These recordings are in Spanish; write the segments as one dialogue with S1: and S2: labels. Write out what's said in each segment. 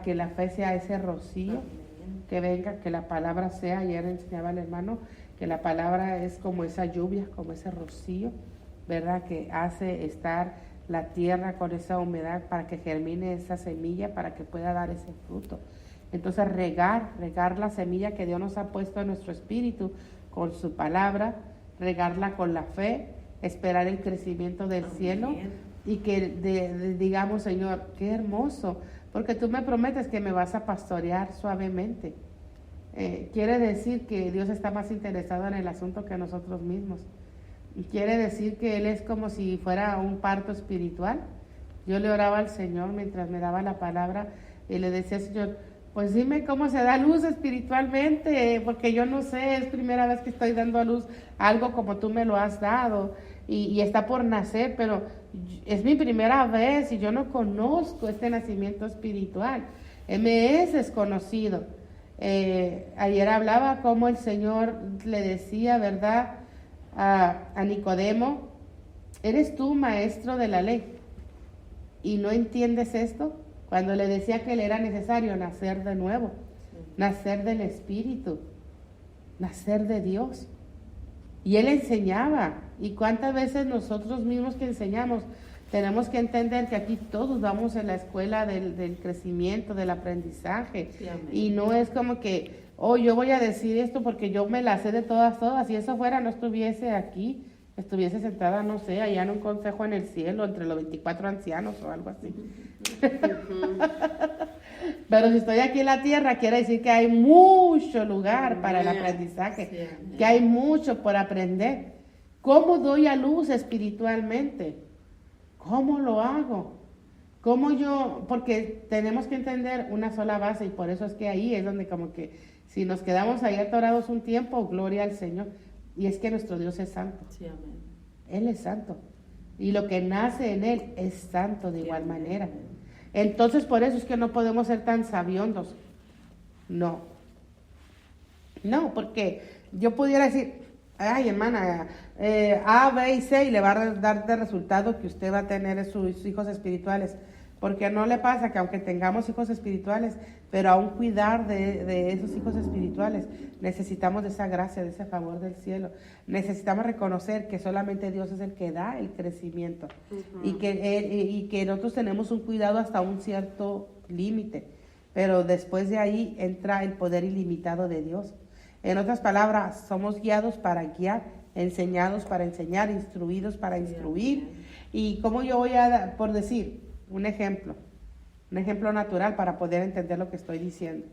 S1: que la fe sea ese rocío, que venga, que la palabra sea, ayer enseñaba el hermano, que la palabra es como esa lluvia, como ese rocío, ¿verdad? Que hace estar la tierra con esa humedad para que germine esa semilla, para que pueda dar ese fruto. Entonces regar la semilla que Dios nos ha puesto en nuestro espíritu con su palabra, regarla con la fe, esperar el crecimiento del cielo y que digamos, Señor, qué hermoso, porque tú me prometes que me vas a pastorear suavemente. Quiere decir que Dios está más interesado en el asunto que nosotros mismos. Y quiere decir que Él es como si fuera un parto espiritual. Yo le oraba al Señor mientras me daba la palabra y le decía, Señor, pues dime cómo se da luz espiritualmente, porque yo no sé, es primera vez que estoy dando a luz algo como tú me lo has dado y está por nacer, pero es mi primera vez y yo no conozco este nacimiento espiritual, me es desconocido. Ayer hablaba como el Señor le decía, ¿verdad?, a Nicodemo, ¿eres tú maestro de la ley y no entiendes esto? Cuando le decía que le era necesario nacer de nuevo, nacer del Espíritu, nacer de Dios. Y él enseñaba. ¿Y cuántas veces nosotros mismos que enseñamos tenemos que entender que aquí todos vamos en la escuela del crecimiento, del aprendizaje? Sí, y no es como que, yo voy a decir esto porque yo me la sé de todas. Si eso fuera, no estuviese aquí, estuviese sentada, no sé, allá en un consejo en el cielo, entre los 24 ancianos o algo así. Pero si estoy aquí en la tierra, quiere decir que hay mucho lugar para el aprendizaje, que hay mucho por aprender. ¿Cómo doy a luz espiritualmente? ¿Cómo lo hago? Porque tenemos que entender una sola base y por eso es que ahí es donde como que si nos quedamos ahí atorados un tiempo, gloria al Señor. Y es que nuestro Dios es santo. Sí, amén. Él es santo. Y lo que nace en Él es santo de igual manera. Entonces, por eso es que no podemos ser tan sabiondos. No, porque yo pudiera decir, ay, hermana, A, B y C, y le va a dar de resultado que usted va a tener sus hijos espirituales. Porque no le pasa que aunque tengamos hijos espirituales, pero aún cuidar de esos hijos espirituales, necesitamos de esa gracia, de ese favor del cielo. Necesitamos reconocer que solamente Dios es el que da el crecimiento. Y que nosotros tenemos un cuidado hasta un cierto límite. Pero después de ahí entra el poder ilimitado de Dios. En otras palabras, somos guiados para guiar, enseñados para enseñar, instruidos para instruir. Y como yo voy a dar, por decir, un ejemplo natural para poder entender lo que estoy diciendo.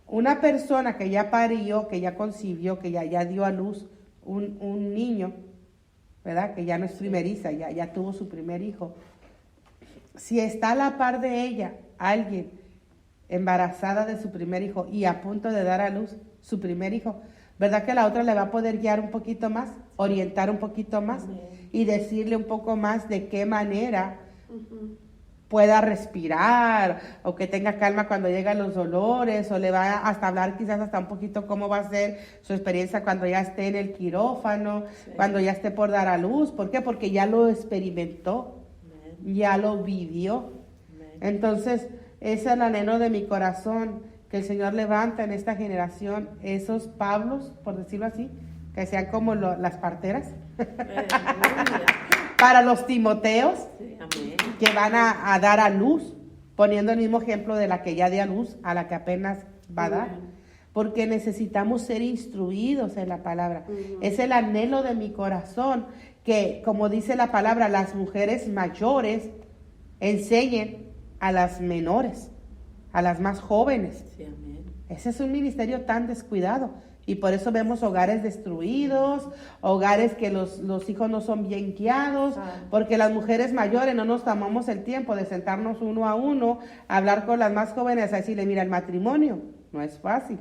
S1: Una persona que ya parió, que ya concibió, que ya dio a luz un niño, ¿verdad? Que ya no es primeriza, ya tuvo su primer hijo. Si está a la par de ella alguien embarazada de su primer hijo y a punto de dar a luz su primer hijo, ¿verdad que la otra le va a poder guiar un poquito más, orientar un poquito más y decirle un poco más de qué manera pueda respirar o que tenga calma cuando llegan los dolores o le va hasta hablar quizás hasta un poquito cómo va a ser su experiencia cuando ya esté en el quirófano, cuando ya esté por dar a luz? ¿Por qué? Porque ya lo experimentó, ya lo vivió. Entonces, ese es el anhelo de mi corazón, que el Señor levanta en esta generación esos Pablos, por decirlo así, que sean como las parteras para los Timoteos, que van a dar a luz, poniendo el mismo ejemplo de la que ya dio a luz a la que apenas va a dar, porque necesitamos ser instruidos en la palabra. Es el anhelo de mi corazón que, como dice la palabra, las mujeres mayores enseñen a las menores, a las más jóvenes. Sí, amén. Ese es un ministerio tan descuidado y por eso vemos hogares destruidos, hogares que los hijos no son bien guiados, porque las mujeres mayores no nos tomamos el tiempo de sentarnos uno a uno, a hablar con las más jóvenes, a decirle, mira, el matrimonio no es fácil.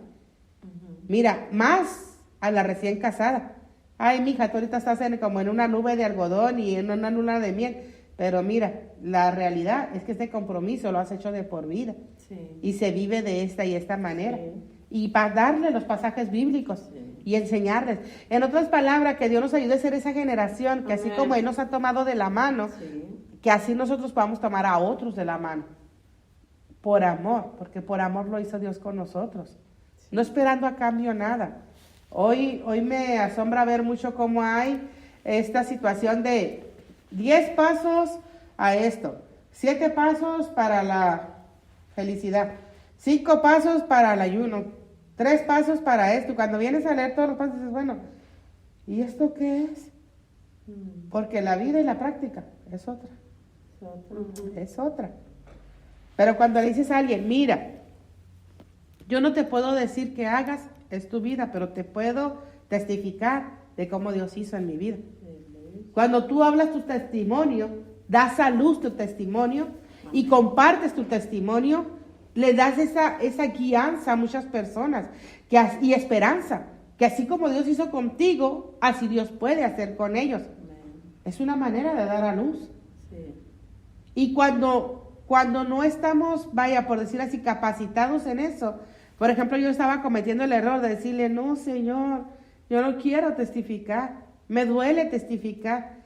S1: Mira, más a la recién casada. Ay, mija, tú ahorita estás como en una nube de algodón y en una luna de miel. Pero mira, la realidad es que este compromiso lo has hecho de por vida. Sí. Y se vive de esta y esta manera. Sí. Y para darle los pasajes bíblicos y enseñarles. En otras palabras, que Dios nos ayude a ser esa generación que así como Él nos ha tomado de la mano, que así nosotros podamos tomar a otros de la mano. por amor, porque por amor lo hizo Dios con nosotros, no esperando a cambio nada. Hoy me asombra ver mucho cómo hay esta situación de 10 pasos a esto, 7 pasos para la felicidad, 5 pasos para el ayuno, 3 pasos para esto. Cuando vienes a leer todos los pasos dices, bueno, ¿y esto qué es? Porque la vida y la práctica es otra. Es otra. Pero cuando le dices a alguien, mira, yo no te puedo decir que hagas, es tu vida, pero te puedo testificar de cómo Dios hizo en mi vida. Cuando tú hablas tu testimonio, das a luz tu testimonio y compartes tu testimonio, le das esa guianza a muchas personas y esperanza, que así como Dios hizo contigo, así Dios puede hacer con ellos. Es una manera de dar a luz. Sí. Y cuando no estamos, vaya, por decir así, capacitados en eso, por ejemplo, yo estaba cometiendo el error de decirle, no, Señor, yo no quiero testificar, me duele testificar.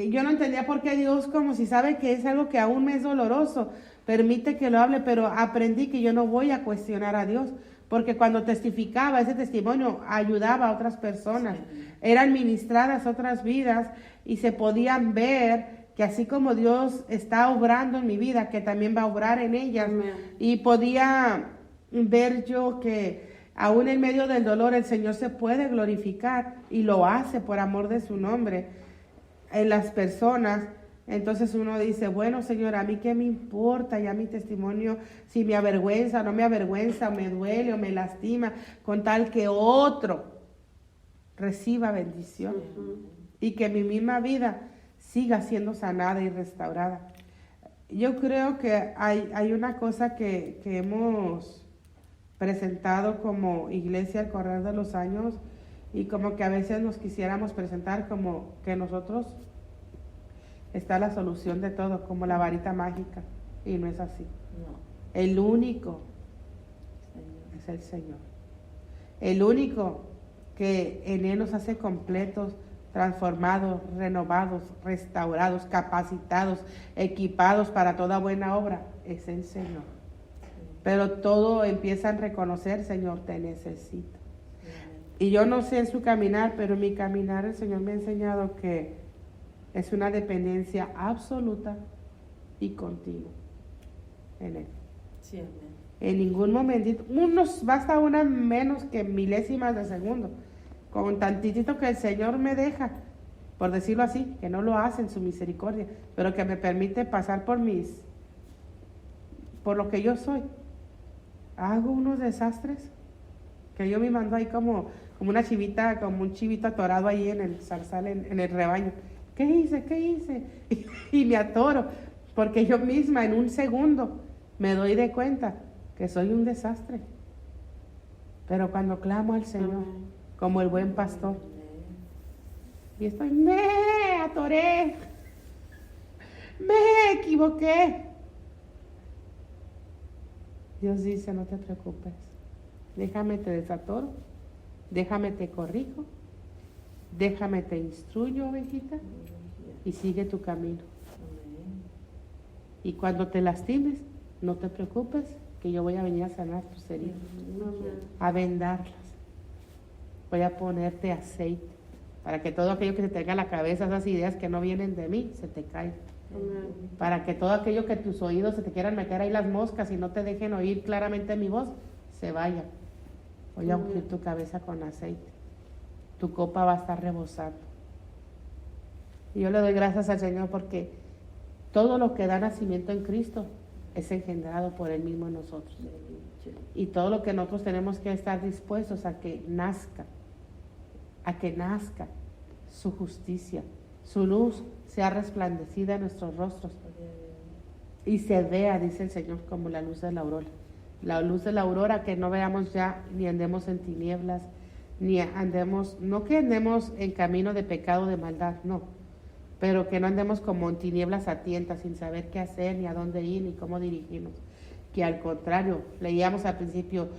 S1: Yo no entendía por qué Dios, como si sabe que es algo que aún me es doloroso, permite que lo hable, pero aprendí que yo no voy a cuestionar a Dios, porque cuando testificaba, ese testimonio ayudaba a otras personas, eran ministradas otras vidas y se podían ver que así como Dios está obrando en mi vida, que también va a obrar en ellas. Amén. Y podía ver yo que aún en medio del dolor el Señor se puede glorificar y lo hace por amor de su nombre en las personas. Entonces uno dice, bueno, Señor, a mí qué me importa ya mi testimonio, si me avergüenza o no me avergüenza, o me duele o me lastima, con tal que otro reciba bendición y que mi misma vida siga siendo sanada y restaurada. Yo creo que hay una cosa que hemos presentado como iglesia al correr de los años y como que a veces nos quisiéramos presentar como que nosotros está la solución de todo, como la varita mágica, y no es así. No. El único es el Señor. El único que en Él nos hace completos, transformados, renovados, restaurados, capacitados, equipados para toda buena obra, es el Señor. Pero todo empieza a reconocer, Señor, te necesito. Y yo no sé en su caminar, pero en mi caminar el Señor me ha enseñado que es una dependencia absoluta y continua en Él. Sí, amén. En ningún momentito, basta una menos que milésimas de segundo, con tantitito que el Señor me deja, por decirlo así, que no lo hace en su misericordia, pero que me permite pasar por lo que yo soy. Hago unos desastres que yo me mando ahí como una chivita, como un chivito atorado ahí en el zarzal, en el rebaño. ¿Qué hice? Y me atoro, porque yo misma en un segundo me doy de cuenta que soy un desastre. Pero cuando clamo al Señor, como el buen pastor, y me atoré, me equivoqué, Dios dice, no te preocupes, déjame te desatoro, déjame te corrijo, déjame te instruyo, ovejita, y sigue tu camino. Y cuando te lastimes, no te preocupes, que yo voy a venir a sanar tus heridas, a vendarlas. Voy a ponerte aceite para que todo aquello que te tenga en la cabeza, esas ideas que no vienen de mí, se te caigan. Para que todo aquello que tus oídos se te quieran meter ahí las moscas y no te dejen oír claramente mi voz, se vayan. Voy a ungir tu cabeza con aceite. Tu copa va a estar rebosando. Y yo le doy gracias al Señor porque todo lo que da nacimiento en Cristo es engendrado por Él mismo en nosotros. Y todo lo que nosotros tenemos que estar dispuestos a que nazca su justicia, su luz sea resplandecida en nuestros rostros y se vea, dice el Señor, como la luz de la aurora. La luz de la aurora, que no veamos ya ni andemos en tinieblas, ni andemos, no que andemos en camino de pecado, de maldad, no, pero que no andemos como en tinieblas a tientas, sin saber qué hacer, ni a dónde ir, ni cómo dirigirnos. Que al contrario, leíamos al principio,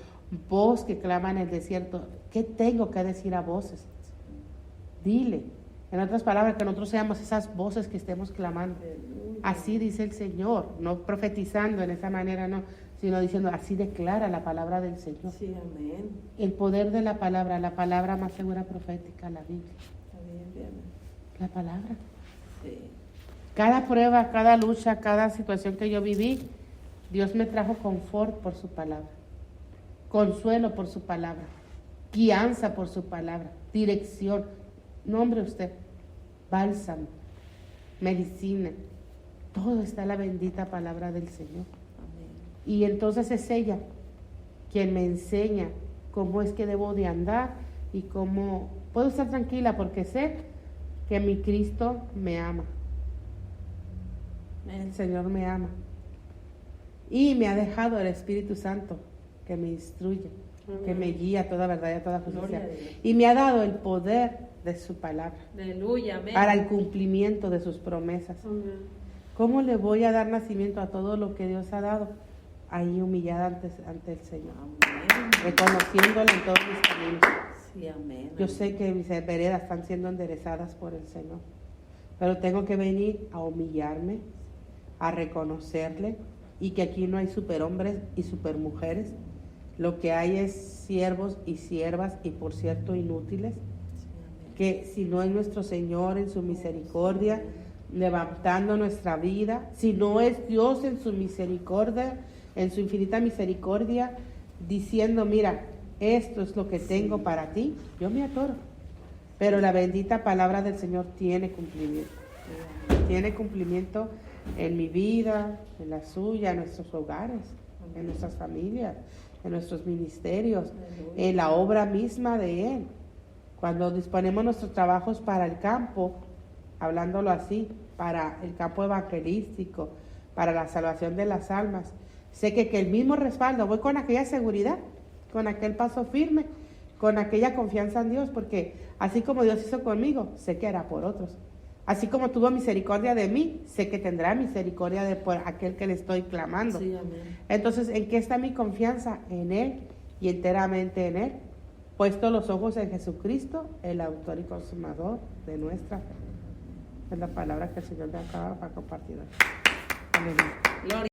S1: voz que clama en el desierto, ¿qué tengo que decir a voces? Dile. En otras palabras, que nosotros seamos esas voces que estemos clamando. Así dice el Señor, no profetizando en esa manera, no, sino diciendo, así declara la palabra del Señor.
S2: Sí, amén.
S1: El poder de la palabra más segura profética, la Biblia.
S2: Está bien, bien.
S1: La palabra.
S2: Sí.
S1: Cada prueba, cada lucha, cada situación que yo viví, Dios me trajo confort por su palabra, consuelo por su palabra, guianza por su palabra, dirección. Nombre usted, bálsamo, medicina, todo está en la bendita palabra del Señor.
S2: Amén.
S1: Y entonces es ella quien me enseña cómo es que debo de andar y cómo puedo estar tranquila porque sé que mi Cristo me ama. El Señor me ama. Y me ha dejado el Espíritu Santo que me instruye, que me guía a toda verdad y a toda justicia. Y me ha dado el poder de su palabra.
S2: Aleluya, amén.
S1: Para el cumplimiento de sus promesas.
S2: Amén.
S1: ¿Cómo le voy a dar nacimiento a todo lo que Dios ha dado? Ahí humillada ante el Señor.
S2: Amén.
S1: Reconociéndole en todos mis caminos.
S2: Sí, amén.
S1: Yo sé que mis veredas están siendo enderezadas por el Señor. Pero tengo que venir a humillarme, a reconocerle, y que aquí no hay superhombres y supermujeres. Lo que hay es siervos y siervas, y por cierto inútiles, que si no es nuestro Señor en su misericordia, levantando nuestra vida, si no es Dios en su misericordia, en su infinita misericordia, diciendo, mira, esto es lo que tengo para ti, yo me atoro. Pero la bendita palabra del Señor tiene cumplimiento. Tiene cumplimiento en mi vida, en la suya, en nuestros hogares, en nuestras familias, en nuestros ministerios, en la obra misma de Él. Cuando disponemos nuestros trabajos para el campo, hablándolo así, para el campo evangelístico, para la salvación de las almas, sé que el mismo respaldo, voy con aquella seguridad, con aquel paso firme, con aquella confianza en Dios, porque así como Dios hizo conmigo, sé que hará por otros. Así como tuvo misericordia de mí, sé que tendrá misericordia de por aquel que le estoy clamando.
S2: Sí, amén.
S1: Entonces, ¿en qué está mi confianza? En Él y enteramente en Él. Puesto los ojos en Jesucristo, el autor y consumador de nuestra fe. Es la palabra que el Señor me acaba para compartir. Aleluya.
S2: Gloria.